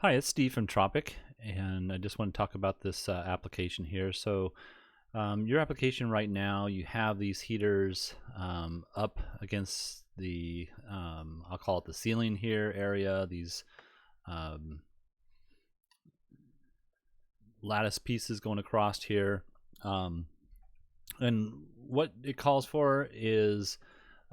Hi, it's Steve from Tropic, and I just want to talk about this application here. So, your application right now, you have these heaters up against the, I'll call it the ceiling here area, these um, lattice pieces going across here. Um, and what it calls for is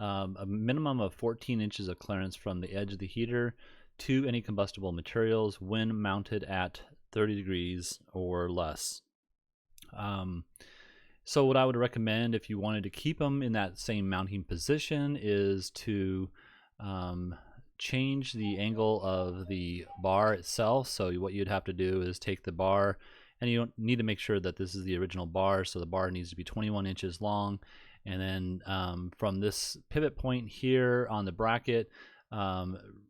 a minimum of 14 inches of clearance from the edge of the heater to any combustible materials when mounted at 30 degrees or less. So what I would recommend if you wanted to keep them in that same mounting position is to change the angle of the bar itself. So what you'd have to do is take the bar, and you don't need to make sure that this is the original bar, so the bar needs to be 21 inches long, and then from this pivot point here on the bracket,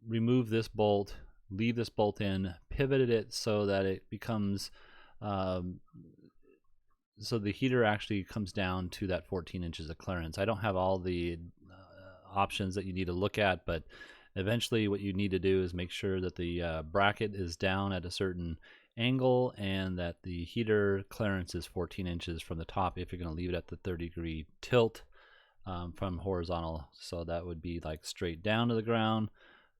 remove this bolt, leave this bolt in, pivot it so that it becomes so the heater actually comes down to that 14 inches of clearance. I don't have all the options that you need to look at, but eventually what you need to do is make sure that the bracket is down at a certain angle and that the heater clearance is 14 inches from the top if you're going to leave it at the 30-degree tilt from horizontal. So that would be like straight down to the ground.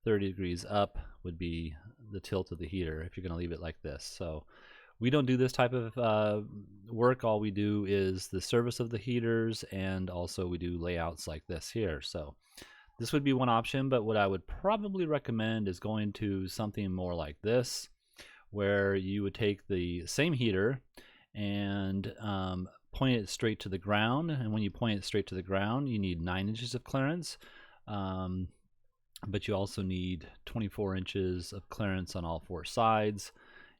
30 degrees up would be the tilt of the heater if you're going to leave it like this. So we don't do this type of work. All we do is the service of the heaters, and also we do layouts like this here. So this would be one option, but what I would probably recommend is going to something more like this, where you would take the same heater and point it straight to the ground. And when you point it straight to the ground, you need 9 inches of clearance, but you also need 24 inches of clearance on all four sides.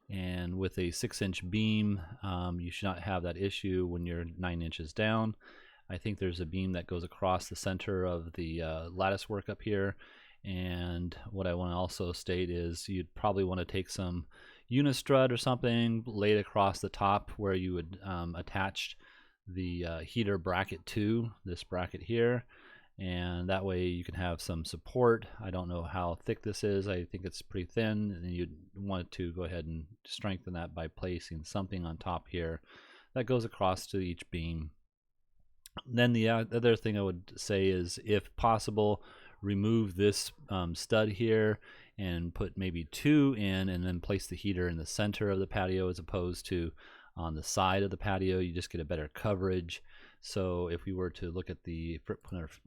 And with a 6-inch beam, you should not have that issue when you're 9 inches down. I think there's a beam that goes across the center of the lattice work up here. And what I want to also state is you'd probably want to take some unistrut or something, lay it across the top where you would attach the heater bracket to this bracket here. And that way you can have some support. I don't know how thick this is. I think it's pretty thin, and you'd want to go ahead and strengthen that by placing something on top here that goes across to each beam. Then the other thing I would say is, if possible, remove this stud here and put maybe 2 in, and then place the heater in the center of the patio as opposed to on the side of the patio. You just get a better coverage. So if we were to look at the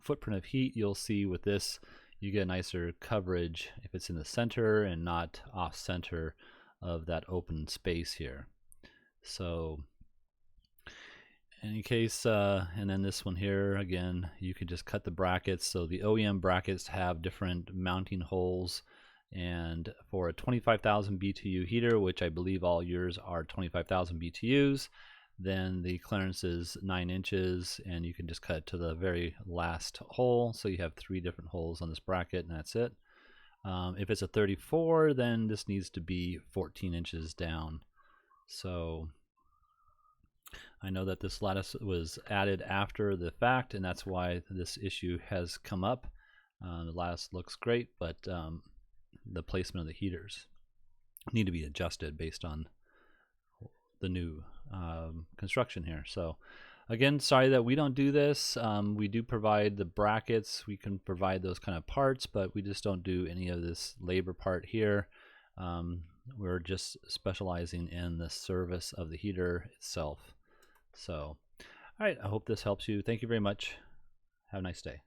footprint of heat, you'll see with this you get nicer coverage if it's in the center and not off center of that open space here. So in any case, and then this one here, again, you can just cut the brackets. So the OEM brackets have different mounting holes, and for a 25,000 BTU heater, which I believe all yours are 25,000 BTUs, then the clearance is 9 inches, and you can just cut to the very last hole. So you have 3 different holes on this bracket, and that's it. If it's a 34, then this needs to be 14 inches down. So I know that this lattice was added after the fact, and that's why this issue has come up. The lattice looks great, but the placement of the heaters need to be adjusted based on the new construction here. So again, sorry that we don't do this. We do provide the brackets. We can provide those kind of parts, but we just don't do any of this labor part here. We're just specializing in the service of the heater itself. So, all right, I hope this helps you. Thank you very much. Have a nice day.